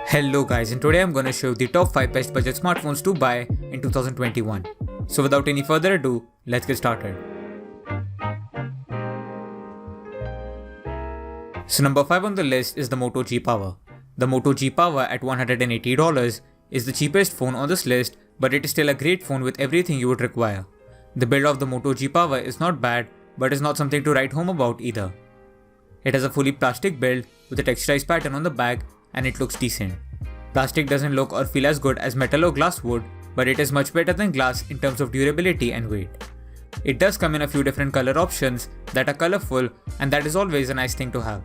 Hello guys, and today I'm gonna show you the top 5 best budget smartphones to buy in 2021. So without any further ado, let's get started. So number 5 on the list is the Moto G Power. The Moto G Power at $180 is the cheapest phone on this list, but it is still a great phone with everything you would require. The build of the Moto G Power is not bad, but is not something to write home about either. It has a fully plastic build with a texturized pattern on the back, and it looks decent. Plastic doesn't look or feel as good as metal or glass would, but it is much better than glass in terms of durability and weight. It does come in a few different color options that are colorful, and that is always a nice thing to have.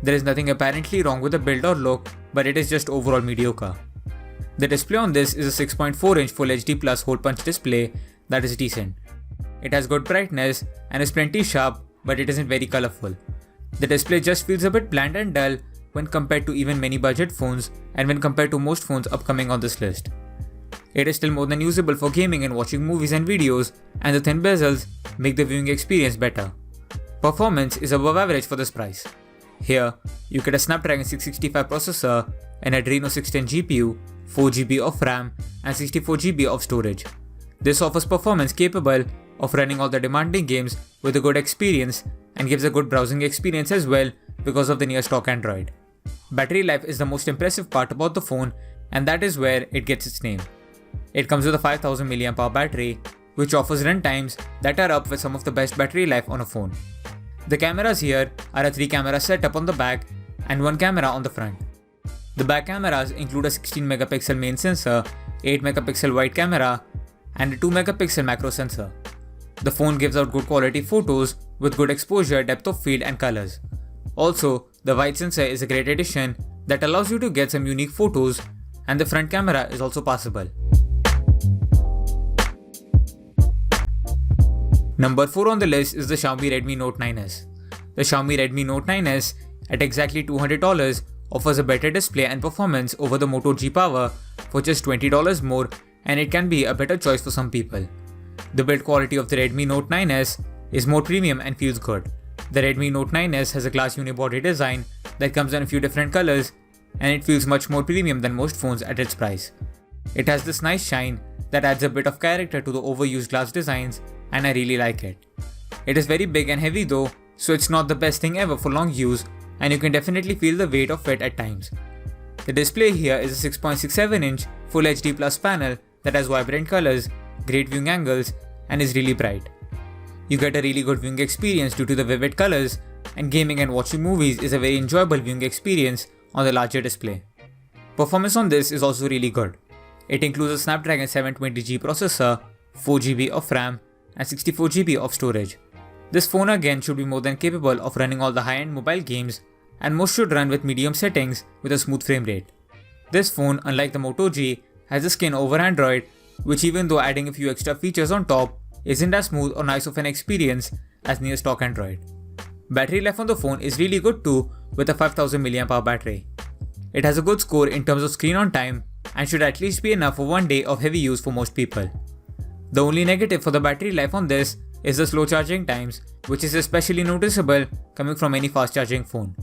There is nothing apparently wrong with the build or look, but it is just overall mediocre. The display on this is a 6.4-inch Full HD Plus hole punch display that is decent. It has good brightness and is plenty sharp, but it isn't very colorful. The display just feels a bit bland and dull when compared to even many budget phones and when compared to most phones upcoming on this list. It is still more than usable for gaming and watching movies and videos, and the thin bezels make the viewing experience better. Performance is above average for this price. Here, you get a Snapdragon 665 processor, an Adreno 610 GPU, 4GB of RAM and 64GB of storage. This offers performance capable of running all the demanding games with a good experience and gives a good browsing experience as well because of the near stock Android. Battery life is the most impressive part about the phone, and that is where it gets its name. It comes with a 5000 mAh battery, which offers run times that are up with some of the best battery life on a phone. The cameras here are a 3-camera setup on the back and 1 camera on the front. The back cameras include a 16-megapixel main sensor, 8-megapixel wide camera, and a 2-megapixel macro sensor. The phone gives out good quality photos with good exposure, depth of field and colors. Also, the wide sensor is a great addition that allows you to get some unique photos, and the front camera is also passable. Number 4 on the list is the Xiaomi Redmi Note 9s. The Xiaomi Redmi Note 9s at exactly $200 offers a better display and performance over the Moto G Power for just $20 more, and it can be a better choice for some people. The build quality of the Redmi Note 9s is more premium and feels good. The Redmi Note 9s has a glass unibody design that comes in a few different colors, and it feels much more premium than most phones at its price. It has this nice shine that adds a bit of character to the overused glass designs, and I really like it. It is very big and heavy though, so it's not the best thing ever for long use, and you can definitely feel the weight of it at times. The display here is a 6.67-inch Full HD Plus panel that has vibrant colors, great viewing angles, and is really bright. You get a really good viewing experience due to the vivid colors, and gaming and watching movies is a very enjoyable viewing experience on the larger display. Performance on this is also really good. It includes a Snapdragon 720G processor, 4GB of RAM, and 64GB of storage. This phone again should be more than capable of running all the high-end mobile games, and most should run with medium settings with a smooth frame rate. This phone, unlike the Moto G, has a skin over Android, which even though adding a few extra features on top, isn't as smooth or nice of an experience as near stock Android. Battery life on the phone is really good too, with a 5000 mAh battery. It has a good score in terms of screen on time and should at least be enough for one day of heavy use for most people. The only negative for the battery life on this is the slow charging times, which is especially noticeable coming from any fast charging phone.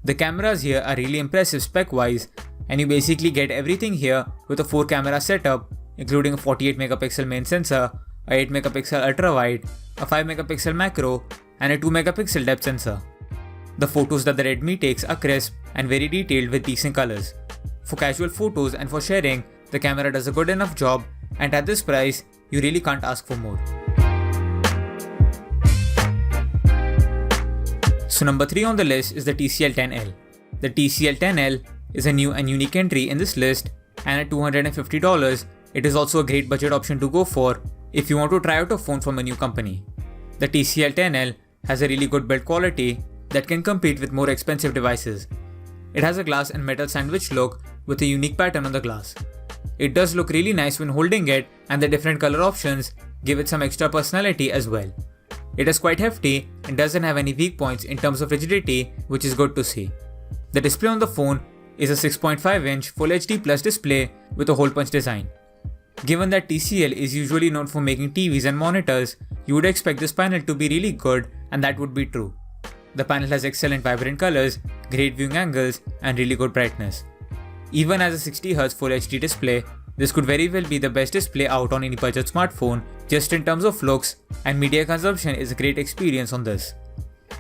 The cameras here are really impressive spec wise, and you basically get everything here with a 4-camera setup, including a 48-megapixel main sensor, a 8-megapixel ultra-wide, a 5-megapixel macro, and a 2-megapixel depth sensor. The photos that the Redmi takes are crisp and very detailed with decent colors. For casual photos and for sharing, the camera does a good enough job, and at this price, you really can't ask for more. So number 3 on the list is the TCL 10L. The TCL 10L is a new and unique entry in this list, and at $250, it is also a great budget option to go for if you want to try out a phone from a new company. The TCL 10L has a really good build quality that can compete with more expensive devices. It has a glass and metal sandwich look with a unique pattern on the glass. It does look really nice when holding it, and the different color options give it some extra personality as well. It is quite hefty and doesn't have any weak points in terms of rigidity, which is good to see. The display on the phone is a 6.5-inch Full HD Plus display with a hole punch design. Given that TCL is usually known for making TVs and monitors, you would expect this panel to be really good, and that would be true. The panel has excellent vibrant colors, great viewing angles, and really good brightness. Even as a 60Hz Full HD display, this could very well be the best display out on any budget smartphone just in terms of looks, and media consumption is a great experience on this.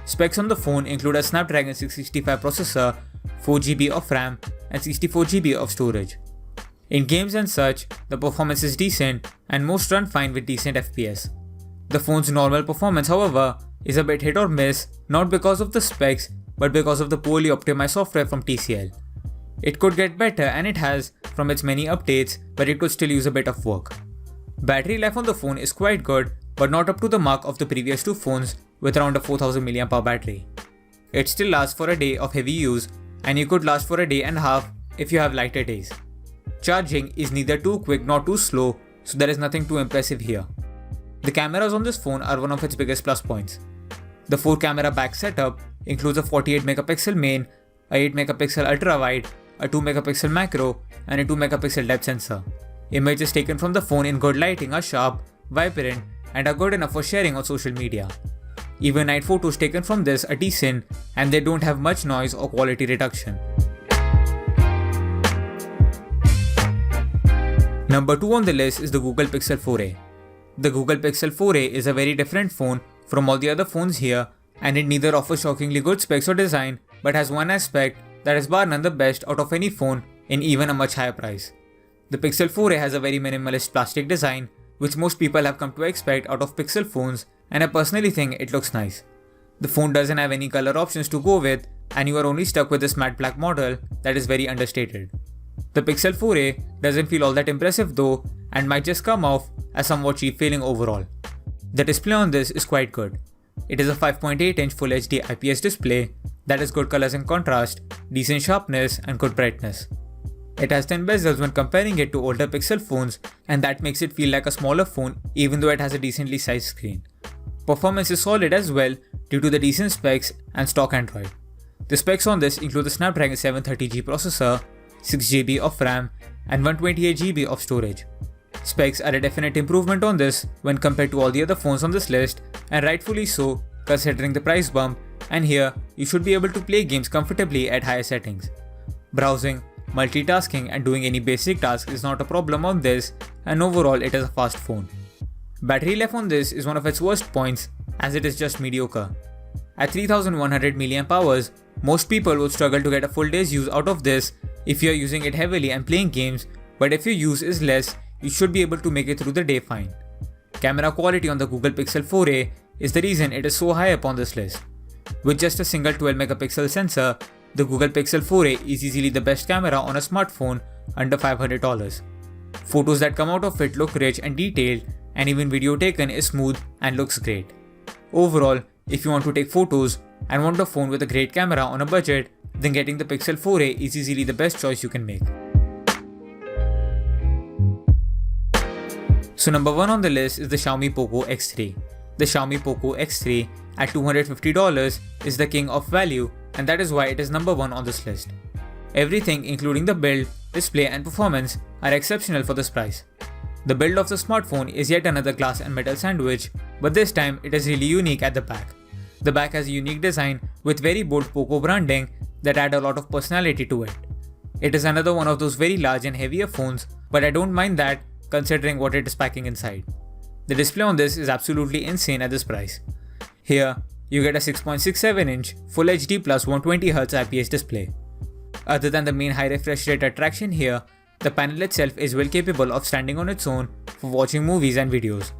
Specs on the phone include a Snapdragon 665 processor, 4GB of RAM, and 64GB of storage. In games and such, the performance is decent and most run fine with decent FPS. The phone's normal performance, however, is a bit hit or miss, not because of the specs but because of the poorly optimized software from TCL. It could get better, and it has from its many updates, but it could still use a bit of work. Battery life on the phone is quite good, but not up to the mark of the previous two phones with around a 4000 mAh battery. It still lasts for a day of heavy use, and you could last for a day and a half if you have lighter days. Charging is neither too quick nor too slow, so there is nothing too impressive here. The cameras on this phone are one of its biggest plus points. The 4-camera back setup includes a 48MP main, a 8MP ultra-wide, a 2MP macro, and a 2MP depth sensor. Images taken from the phone in good lighting are sharp, vibrant, and are good enough for sharing on social media. Even night photos taken from this are decent, and they don't have much noise or quality reduction. Number 2 on the list is the Google Pixel 4a. The Google Pixel 4a is a very different phone from all the other phones here, and it neither offers shockingly good specs or design, but has one aspect that is bar none the best out of any phone in even a much higher price. The Pixel 4a has a very minimalist plastic design, which most people have come to expect out of Pixel phones, and I personally think it looks nice. The phone doesn't have any color options to go with, and you are only stuck with this matte black model that is very understated. The Pixel 4a doesn't feel all that impressive though, and might just come off as somewhat cheap feeling overall. The display on this is quite good. It is a 5.8-inch Full HD IPS display that has good colors and contrast, decent sharpness, and good brightness. It has 10 bezels when comparing it to older Pixel phones, and that makes it feel like a smaller phone even though it has a decently sized screen. Performance is solid as well due to the decent specs and stock Android. The specs on this include the Snapdragon 730G processor, 6GB of RAM, and 128GB of storage. Specs are a definite improvement on this when compared to all the other phones on this list, and rightfully so considering the price bump, and here you should be able to play games comfortably at higher settings. Browsing, multitasking, and doing any basic tasks is not a problem on this, and overall it is a fast phone. Battery life on this is one of its worst points as it is just mediocre. At 3100 mAh, most people would struggle to get a full day's use out of this if you are using it heavily and playing games, but if your use is less, you should be able to make it through the day fine. Camera quality on the Google Pixel 4a is the reason it is so high up on this list. With just a single 12MP sensor, the Google Pixel 4a is easily the best camera on a smartphone under $500. Photos that come out of it look rich and detailed, and even video taken is smooth and looks great. Overall, if you want to take photos and want a phone with a great camera on a budget, then getting the Pixel 4a is easily the best choice you can make. So number 1 on the list is the Xiaomi Poco X3. The Xiaomi Poco X3 at $250 is the king of value, and that is why it is number 1 on this list. Everything including the build, display, and performance are exceptional for this price. The build of the smartphone is yet another glass and metal sandwich, but this time it is really unique at the back. The back has a unique design with very bold Poco branding that add a lot of personality to it. It is another one of those very large and heavier phones, but I don't mind that considering what it is packing inside. The display on this is absolutely insane at this price. Here, you get a 6.67-inch Full HD plus 120Hz IPS display. Other than the main high refresh rate attraction here, the panel itself is well capable of standing on its own for watching movies and videos.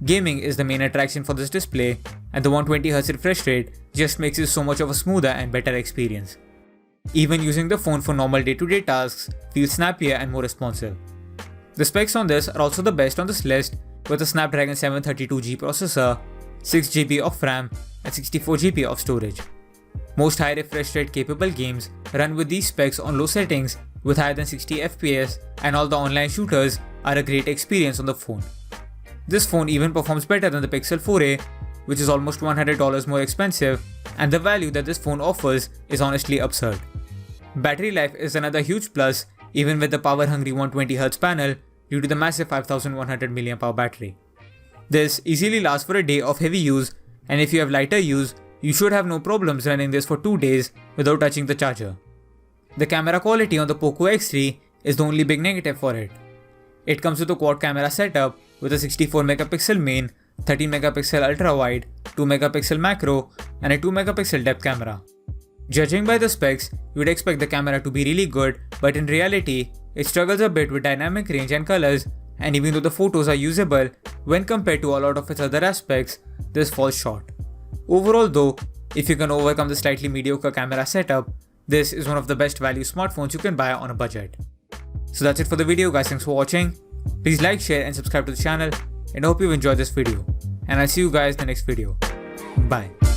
Gaming is the main attraction for this display, and the 120Hz refresh rate just makes it so much of a smoother and better experience. Even using the phone for normal day-to-day tasks feels snappier and more responsive. The specs on this are also the best on this list, with a Snapdragon 732G processor, 6GB of RAM, and 64GB of storage. Most high refresh rate capable games run with these specs on low settings with higher than 60 FPS, and all the online shooters are a great experience on the phone. This phone even performs better than the Pixel 4a, which is almost $100 more expensive, and the value that this phone offers is honestly absurd. Battery life is another huge plus, even with the power-hungry 120Hz panel, due to the massive 5100 mAh battery. This easily lasts for a day of heavy use, and if you have lighter use, you should have no problems running this for 2 days without touching the charger. The camera quality on the Poco X3 is the only big negative for it. It comes with a quad camera setup with a 64 megapixel main, 13 megapixel ultra wide, 2 megapixel macro, and a 2 megapixel depth camera. Judging by the specs, you would expect the camera to be really good, but in reality, it struggles a bit with dynamic range and colors, and even though the photos are usable, when compared to a lot of its other aspects, this falls short. Overall though, if you can overcome the slightly mediocre camera setup, this is one of the best value smartphones you can buy on a budget. So that's it for the video guys, thanks for watching. Please like, share and subscribe to the channel, and I hope you've enjoyed this video. And I'll see you guys in the next video. Bye.